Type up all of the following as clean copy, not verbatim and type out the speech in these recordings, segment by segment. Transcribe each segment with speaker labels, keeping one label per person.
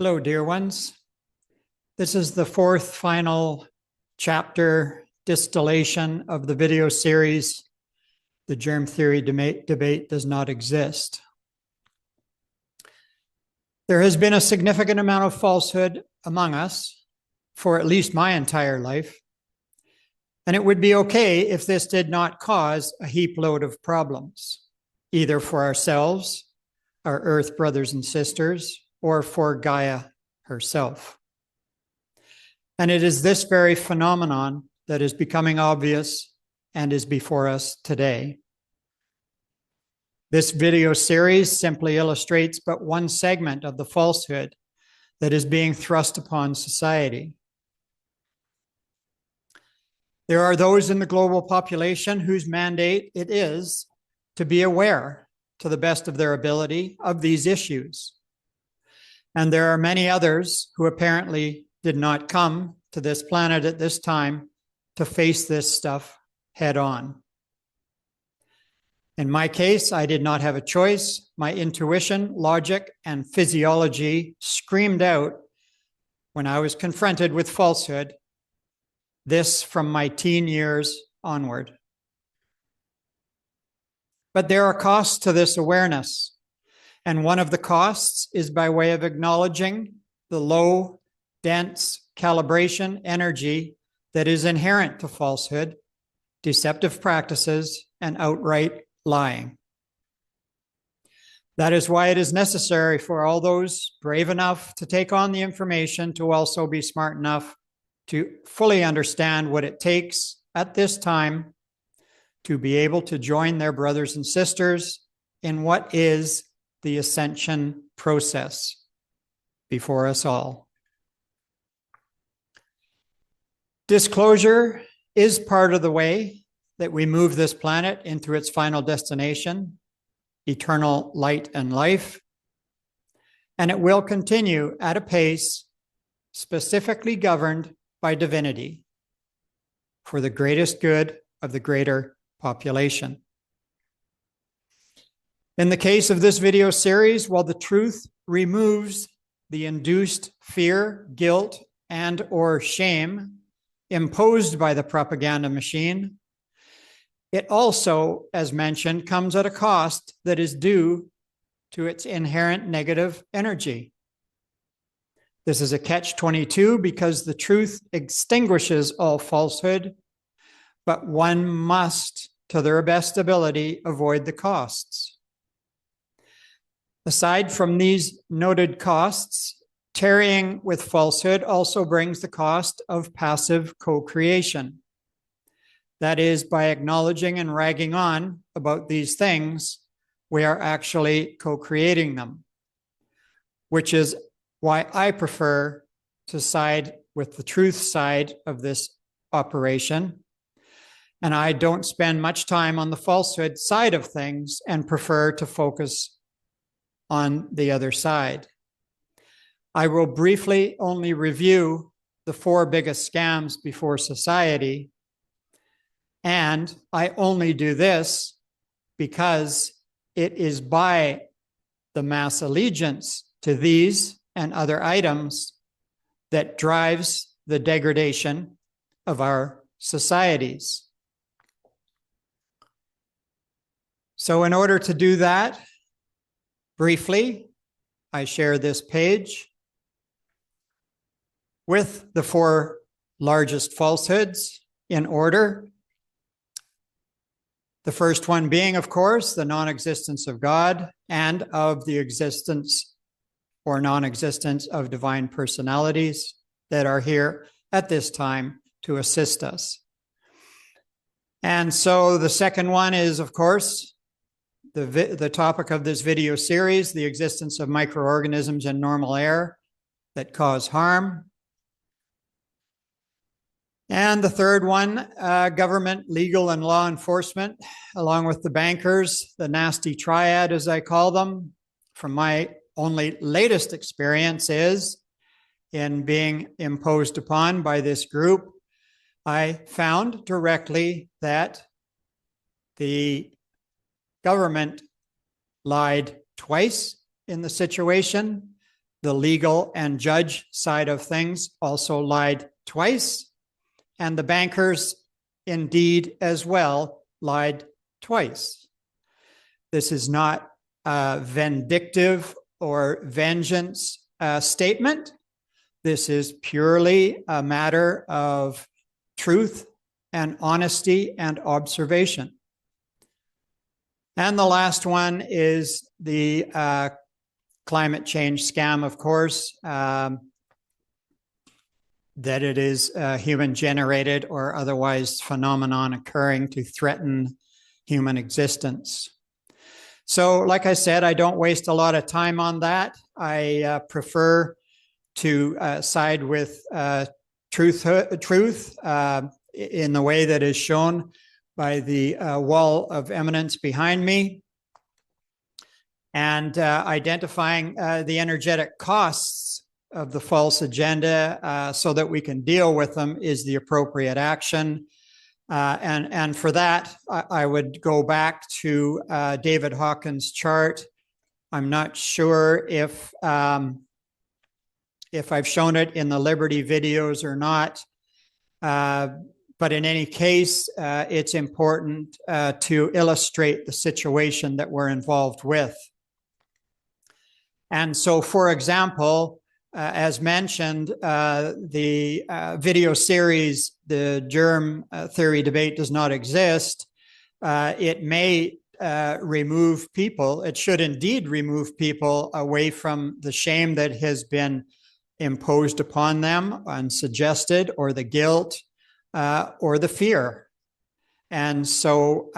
Speaker 1: Hello, dear ones. This is the fourth final chapter distillation of the video series, The Germ Theory Debate Does Not Exist. There has been a significant amount of falsehood among us for at least my entire life, and it would be okay if this did not cause a heap load of problems, either for ourselves, our Earth brothers and sisters, or for Gaia herself. And it is this very phenomenon that is becoming obvious and is before us today. This video series simply illustrates but one segment of the falsehood that is being thrust upon society. There are those in the global population whose mandate it is to be aware, to the best of their ability, of these issues. And there are many others who apparently did not come to this planet at this time to face this stuff head on. In my case, I did not have a choice. My intuition, logic, and physiology screamed out when I was confronted with falsehood, this from my teen years onward. But there are costs to this awareness. And one of the costs is by way of acknowledging the low, dense calibration energy that is inherent to falsehood, deceptive practices, and outright lying. That is why it is necessary for all those brave enough to take on the information to also be smart enough to fully understand what it takes at this time to be able to join their brothers and sisters in what is the ascension process before us all. Disclosure is part of the way that we move this planet into its final destination, eternal light and life, and it will continue at a pace specifically governed by divinity for the greatest good of the greater population. In the case of this video series, while the truth removes the induced fear, guilt, and/or shame imposed by the propaganda machine, it also, as mentioned, comes at a cost that is due to its inherent negative energy. This is a catch-22 because the truth extinguishes all falsehood, but one must, to their best ability, avoid the costs. Aside from these noted costs, tarrying with falsehood also brings the cost of passive co-creation. That is, by acknowledging and ragging on about these things, we are actually co-creating them, which is why I prefer to side with the truth side of this operation. And I don't spend much time on the falsehood side of things and prefer to focus on the other side. I will briefly only review the four biggest scams before society, and I only do this because it is by the mass allegiance to these and other items that drives the degradation of our societies. So in order to do that, briefly, I share this page with the four largest falsehoods in order. The first one being, of course, the non-existence of God and of the existence or non-existence of divine personalities that are here at this time to assist us. And so the second one is, of course, the topic of this video series, the existence of microorganisms in normal air that cause harm. And the third one, government, legal, and law enforcement, along with the bankers, the nasty triad, as I call them. From my only latest experience is in being imposed upon by this group, I found directly that the government lied twice in the situation, the legal and judge side of things also lied twice, and the bankers indeed as well lied twice. This is not a vindictive or vengeance statement. This is purely a matter of truth and honesty and observation. And the last one is the climate change scam, of course, that it is human generated or otherwise phenomenon occurring to threaten human existence. So, like I said, I don't waste a lot of time on that. I prefer to side with truth in the way that is shown by the wall of eminence behind me, and identifying the energetic costs of the false agenda so that we can deal with them is the appropriate action. And for that, I would go back to David Hawkins' chart. I'm not sure if I've shown it in the Liberty videos or not. But in any case, it's important to illustrate the situation that we're involved with. And so, for example, as mentioned, the video series, the Germ theory debate does not exist. It may remove people, it should indeed remove people away from the shame that has been imposed upon them and suggested, or the guilt, or the fear. And so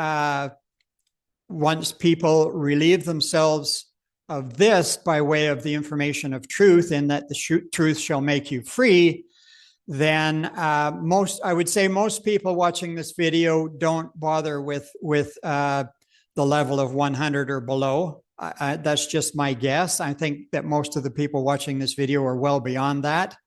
Speaker 1: once people relieve themselves of this by way of the information of truth, in that the truth shall make you free, then I would say most people watching this video don't bother with the level of 100 or below. That's just my guess. I think that most of the people watching this video are well beyond that.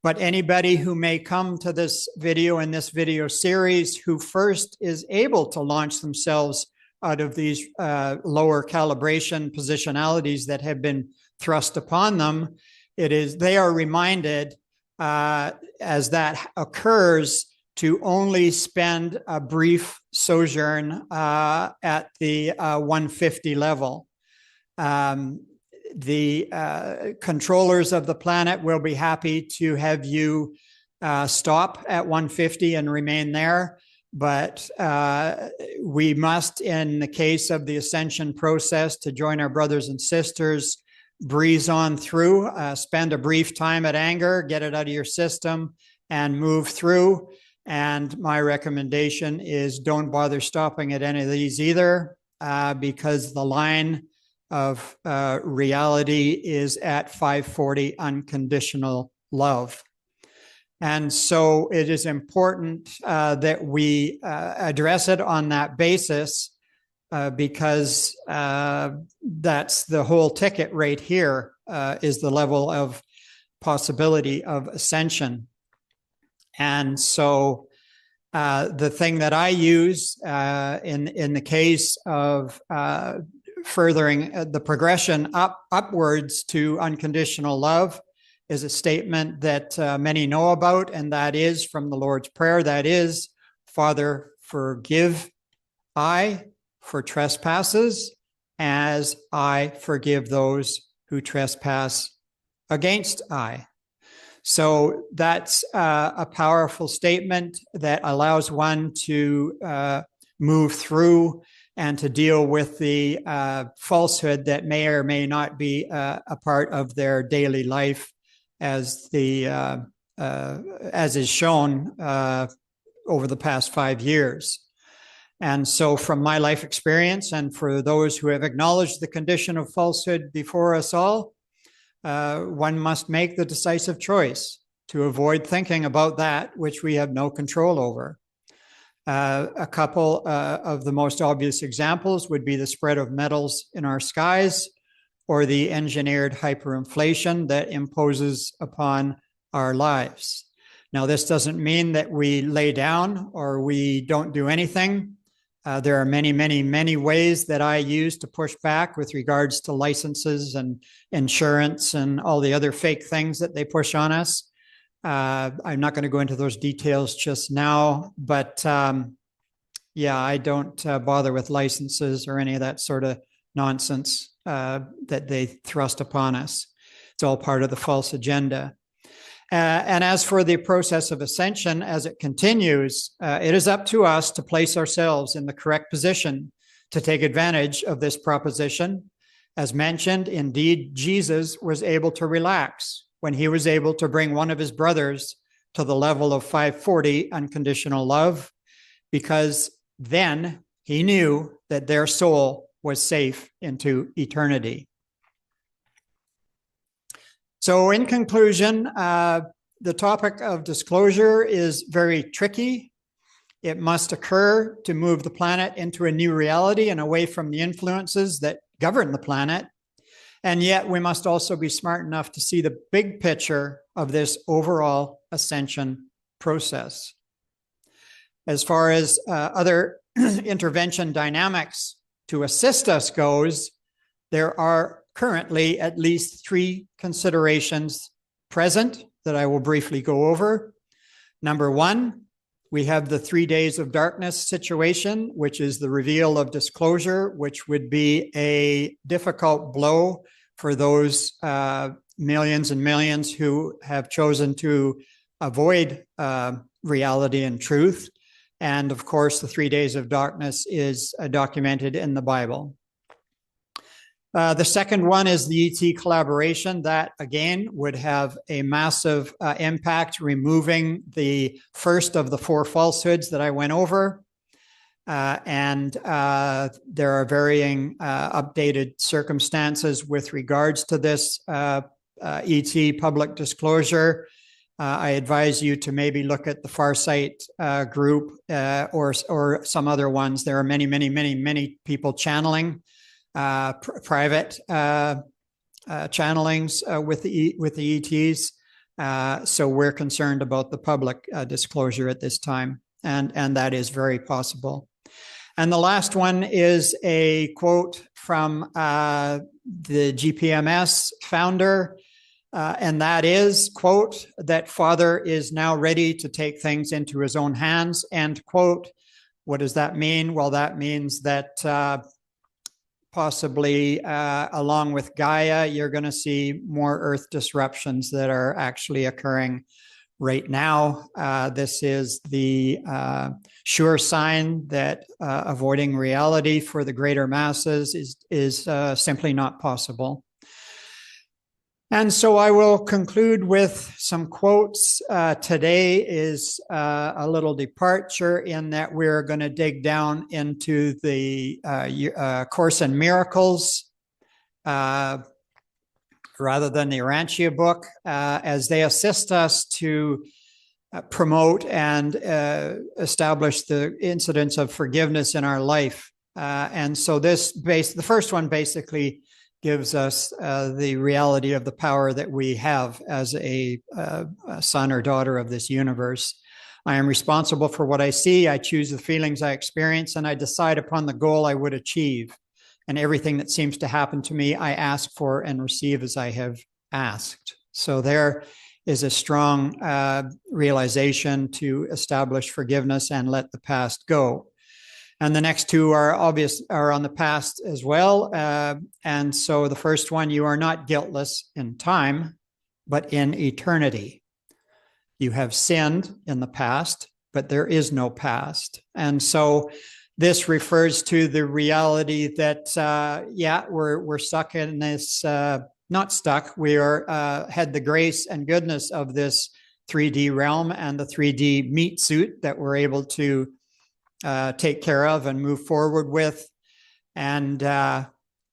Speaker 1: But anybody who may come to this video and this video series who first is able to launch themselves out of these lower calibration positionalities that have been thrust upon them, they are reminded as that occurs to only spend a brief sojourn at the 150 level. The controllers of the planet will be happy to have you stop at 150 and remain there. But we must, in the case of the ascension process, to join our brothers and sisters, breeze on through, spend a brief time at anger, get it out of your system, and move through. And my recommendation is don't bother stopping at any of these either, because the line of reality is at 540 unconditional love. And so it is important that we address it on that basis, because that's the whole ticket right here, is the level of possibility of ascension. And so the thing that I use in the case of furthering the progression upwards to unconditional love is a statement that many know about, and that is from the Lord's Prayer. That is, Father, forgive I for trespasses as I forgive those who trespass against I. So that's a powerful statement that allows one to move through and to deal with the falsehood that may or may not be a part of their daily life, as is shown over the past 5 years. And so from my life experience, and for those who have acknowledged the condition of falsehood before us all, one must make the decisive choice to avoid thinking about that which we have no control over. A couple of the most obvious examples would be the spread of metals in our skies, or the engineered hyperinflation that imposes upon our lives. Now, this doesn't mean that we lay down or we don't do anything. There are many, many, many ways that I use to push back with regards to licenses and insurance and all the other fake things that they push on us. I'm not going to go into those details just now, but yeah, I don't bother with licenses or any of that sort of nonsense that they thrust upon us. It's all part of the false agenda. And as for the process of ascension, as it continues, it is up to us to place ourselves in the correct position to take advantage of this proposition. As mentioned, indeed, Jesus was able to relax when he was able to bring one of his brothers to the level of 540 unconditional love, because then he knew that their soul was safe into eternity. So in conclusion, the topic of disclosure is very tricky. It must occur to move the planet into a new reality and away from the influences that govern the planet. And yet we must also be smart enough to see the big picture of this overall ascension process. As far as other intervention dynamics to assist us goes, there are currently at least 3 considerations present that I will briefly go over. Number 1, we have the 3 days of darkness situation, which is the reveal of disclosure, which would be a difficult blow for those millions and millions who have chosen to avoid reality and truth. And of course, the 3 days of darkness is documented in the Bible. The second one is the ET collaboration. That, again, would have a massive impact, removing the first of the 4 falsehoods that I went over. And there are varying updated circumstances with regards to this ET public disclosure. I advise you to maybe look at the Farsight group or some other ones. There are many, many, many, many people channeling. Private channelings with the ETs. So we're concerned about the public disclosure at this time, and that is very possible. And the last one is a quote from the GPMS founder, and that is, quote, that Father is now ready to take things into his own hands, end quote. What does that mean? Well, that means that possibly along with Gaia, you're going to see more Earth disruptions that are actually occurring right now. This is the sure sign that avoiding reality for the greater masses is simply not possible. And so I will conclude with some quotes. Today is a little departure in that we're going to dig down into the Course in Miracles rather than the Urantia book, as they assist us to promote and establish the incidence of forgiveness in our life. And so the first one basically gives us the reality of the power that we have as a son or daughter of this universe. I am responsible for what I see. I choose the feelings I experience, and I decide upon the goal I would achieve. And everything that seems to happen to me, I ask for and receive as I have asked. So there is a strong realization to establish forgiveness and let the past go. And the next 2 are on the past as well. And so the first one, you are not guiltless in time, but in eternity. You have sinned in the past, but there is no past. And so this refers to the reality that, we're stuck in this, not stuck, we had the grace and goodness of this 3D realm and the 3D meat suit that we're able to take care of and move forward with. And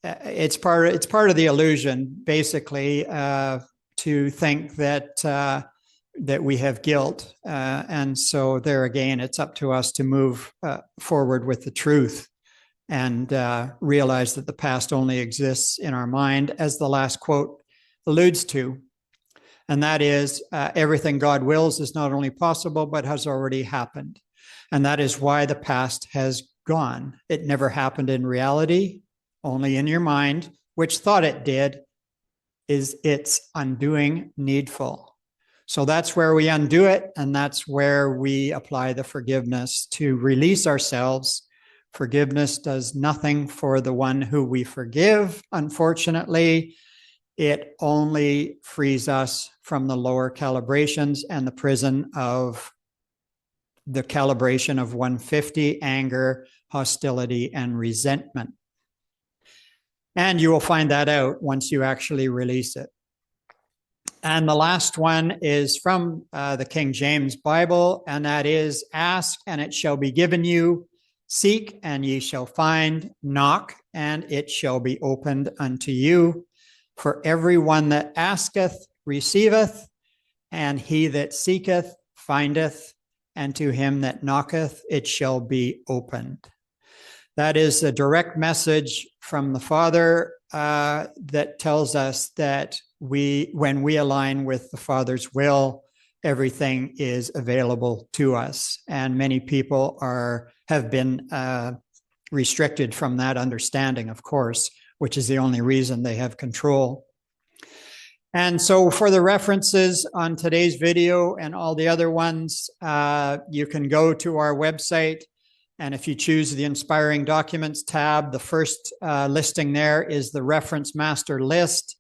Speaker 1: it's part of the illusion, basically, to think that we have guilt. And so there again, it's up to us to move forward with the truth and realize that the past only exists in our mind, as the last quote alludes to. And that is, everything God wills is not only possible, but has already happened. And that is why the past has gone. It never happened in reality, only in your mind, which thought it did. Is its undoing needful? So that's where we undo it, and that's where we apply the forgiveness to release ourselves. Forgiveness does nothing for the one who we forgive, unfortunately. It only frees us from the lower calibrations and the prison of the calibration of 150, anger, hostility, and resentment. And you will find that out once you actually release it. And the last one is from the King James Bible, and that is, ask and it shall be given you, seek and ye shall find, knock and it shall be opened unto you. For everyone that asketh receiveth, and he that seeketh findeth, and to him that knocketh it shall be opened. That is a direct message from the Father that tells us that when we align with the Father's will, everything is available to us. And many people have been restricted from that understanding, of course, which is the only reason they have control. And so for the references on today's video and all the other ones, you can go to our website. And if you choose the Inspiring Documents tab, the first listing there is the Reference Master List.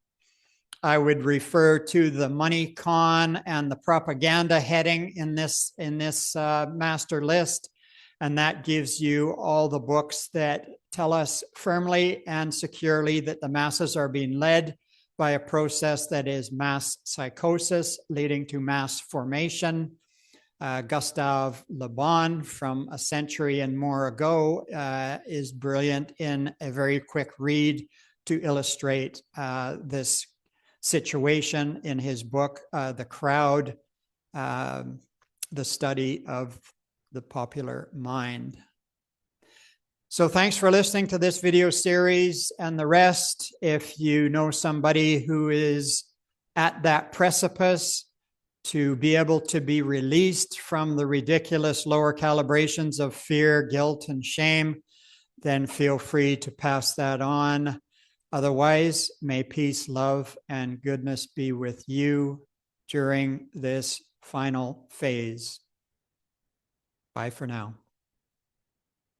Speaker 1: I would refer to the Money Con and the Propaganda heading in this master list. And that gives you all the books that tell us firmly and securely that the masses are being led by a process that is mass psychosis leading to mass formation. Gustave Le Bon from a century and more ago is brilliant in a very quick read to illustrate this situation in his book, The Crowd, the study of the popular mind. So thanks for listening to this video series and the rest. If you know somebody who is at that precipice to be able to be released from the ridiculous lower calibrations of fear, guilt, and shame, then feel free to pass that on. Otherwise, may peace, love, and goodness be with you during this final phase. Bye for now.